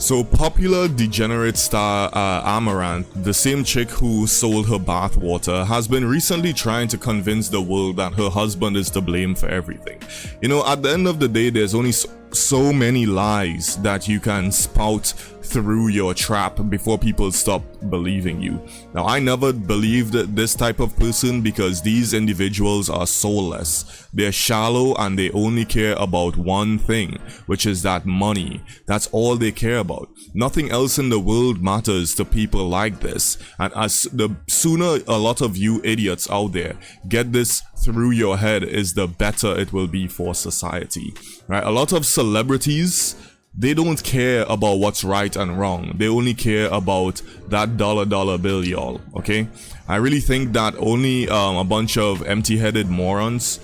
So popular degenerate star Amouranth, the same chick who sold her bathwater, has been recently trying to convince the world that her husband is to blame for everything. You know, at the end of the day, there's only so many lies that you can spout through your trap before people stop believing you. Now, I never believed this type of person because these individuals are soulless. They're shallow and they only care about one thing, which is that money. That's all they care about. Nothing else in the world matters to people like this. And as the sooner a lot of you idiots out there get this through your head, is the better it will be for society. Right? A lot of celebrities, they don't care about what's right and wrong. They only care about that dollar bill, y'all. Okay? I really think that only a bunch of empty-headed morons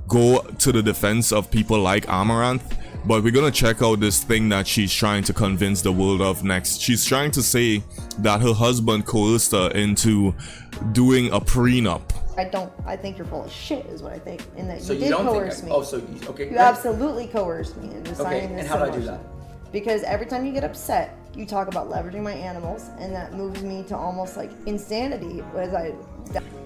go to the defense of people like Amouranth. But we're gonna check out this thing that she's trying to convince the world of next. She's trying to say that her husband coerced her into doing a prenup. I think you're full of shit is what I think. And that so you did coerce me. Oh, so, okay. You absolutely coerced me into signing this. And how did I do that? Because every time you get upset, you talk about leveraging my animals, and that moves me to almost like insanity as I...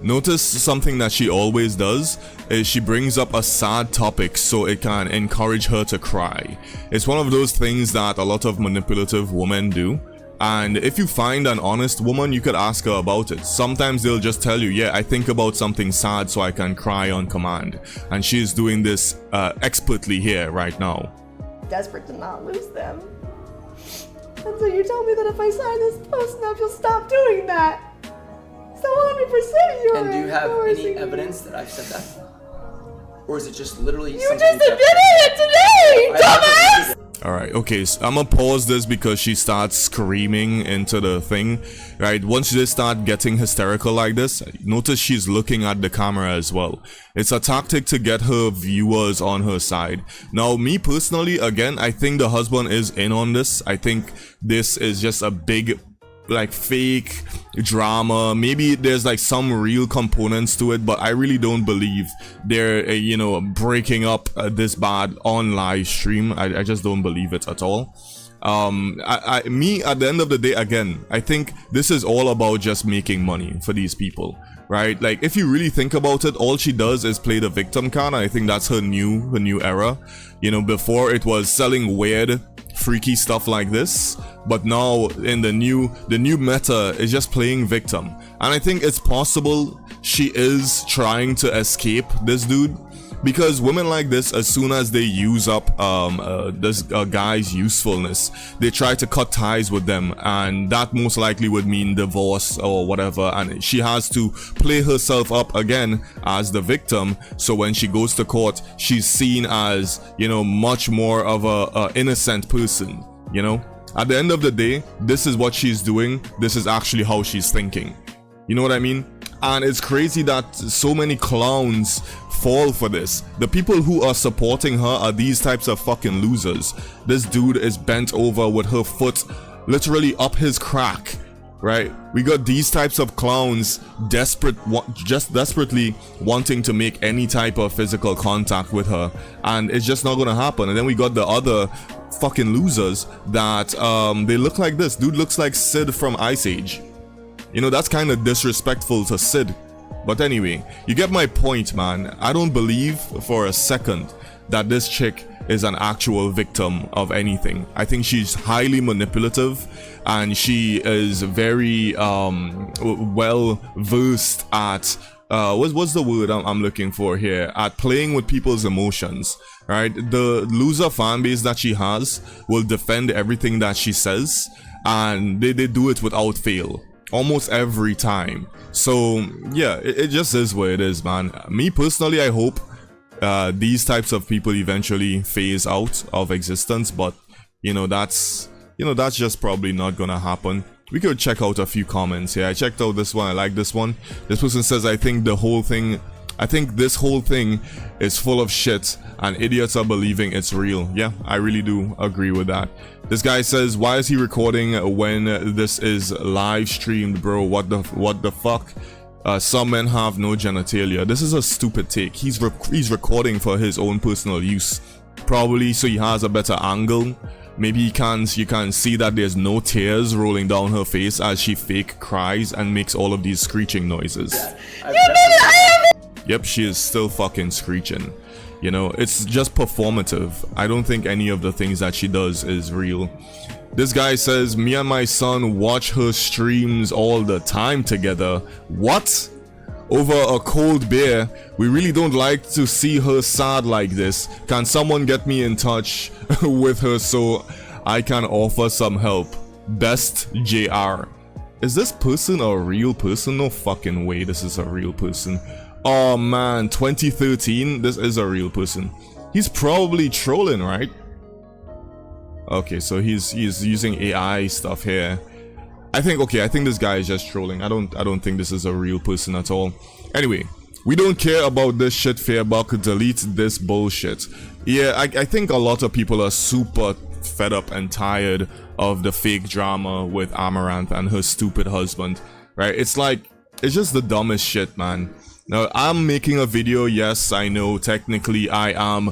Notice something that she always does is she brings up a sad topic so it can encourage her to cry. It's one of those things that a lot of manipulative women do. And if you find an honest woman, you could ask her about it. Sometimes they'll just tell you, yeah, I think about something sad so I can cry on command. And she's doing this expertly here right now. Desperate to not lose them. And so you tell me that if I sign this post enough, you'll stop doing that. So 100% you're And do you have any evidence that I've said that? Or is it just literally you just admitted it today, dumbass! Alright, okay, so I'm gonna pause this because she starts screaming into the thing, right? Once they start getting hysterical like this, notice she's looking at the camera as well. It's a tactic to get her viewers on her side. Now, me personally, again, I think the husband is in on this. I think this is just a big, like, fake drama. Maybe there's like some real components to it, but I really don't believe they're you know, breaking up this bad on live stream. I just don't believe it at all. Me, at the end of the day, again, I think this is all about just making money for these people, right? Like, if you really think about it, all she does is play the victim card. I think that's her new era. You know, before it was selling weird, freaky stuff like this, but now in the new meta is just playing victim. And I think it's possible she is trying to escape this dude, because women like this, as soon as they use up this guy's usefulness, they try to cut ties with them, and that most likely would mean divorce or whatever, and she has to play herself up again as the victim, so when she goes to court, she's seen as, you know, much more of a innocent person, you know? At the end of the day, this is what she's doing, this is actually how she's thinking. You know what I mean? And it's crazy that so many clowns fall for this. The people who are supporting her are these types of fucking losers. This dude is bent over with her foot literally up his crack, right? We got these types of clowns just desperately wanting to make any type of physical contact with her, and it's just not gonna happen. And then we got the other fucking losers that they look like this. Dude looks like Sid from Ice Age. You know, that's kind of disrespectful to Sid. But anyway, you get my point, man. I don't believe for a second that this chick is an actual victim of anything. I think she's highly manipulative, and she is very well versed at what's the word I'm looking for here, at playing with people's emotions, right? The loser fan base that she has will defend everything that she says, and they do it without fail almost every time. So yeah, it just is what it is, man. Me personally, I hope these types of people eventually phase out of existence, but you know, that's just probably not gonna happen. We could check out a few comments here. I checked out this one. I like this one. This person says, I think this whole thing is full of shit and idiots are believing it's real. Yeah, I really do agree with that. This guy says, why is he recording when this is live streamed, bro? What the fuck? Some men have no genitalia. This is a stupid take. He's recording for his own personal use, probably so he has a better angle Maybe you can see that there's no tears rolling down her face as she fake cries and makes all of these screeching noises. Yep, she is still fucking screeching. You know, it's just performative. I don't think any of the things that she does is real. This guy says, me and my son watch her streams all the time together. What? Over a cold beer? We really don't like to see her sad like this. Can someone get me in touch with her so I can offer some help? Best JR. Is this person a real person? No fucking way this is a real person. Oh man, 2013, this is a real person. He's probably trolling, right? Okay, so he's using AI stuff here. I think this guy is just trolling. I don't think this is a real person at all. Anyway, we don't care about this shit, Fairbuck. Delete this bullshit. Yeah, I think a lot of people are super fed up and tired of the fake drama with Amouranth and her stupid husband, right? It's like, it's just the dumbest shit, man. Now, I'm making a video, yes, I know, technically I am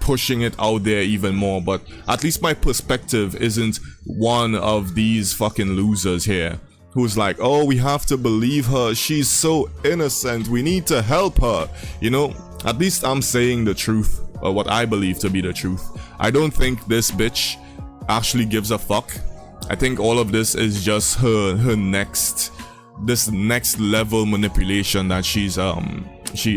pushing it out there even more, but at least my perspective isn't one of these fucking losers here, who's like, oh, we have to believe her, she's so innocent, we need to help her. You know, at least I'm saying the truth, or what I believe to be the truth. I don't think this bitch actually gives a fuck. I think all of this is just her this next level manipulation that she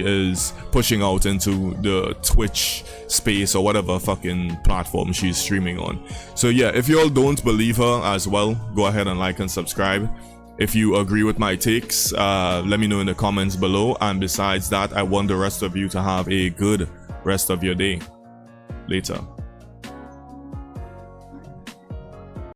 is pushing out into the Twitch space or whatever fucking platform she's streaming on. So yeah, if you all don't believe her as well, go ahead and like and subscribe. If you agree with my takes, let me know in the comments below, and besides that, I want the rest of you to have a good rest of your day. Later.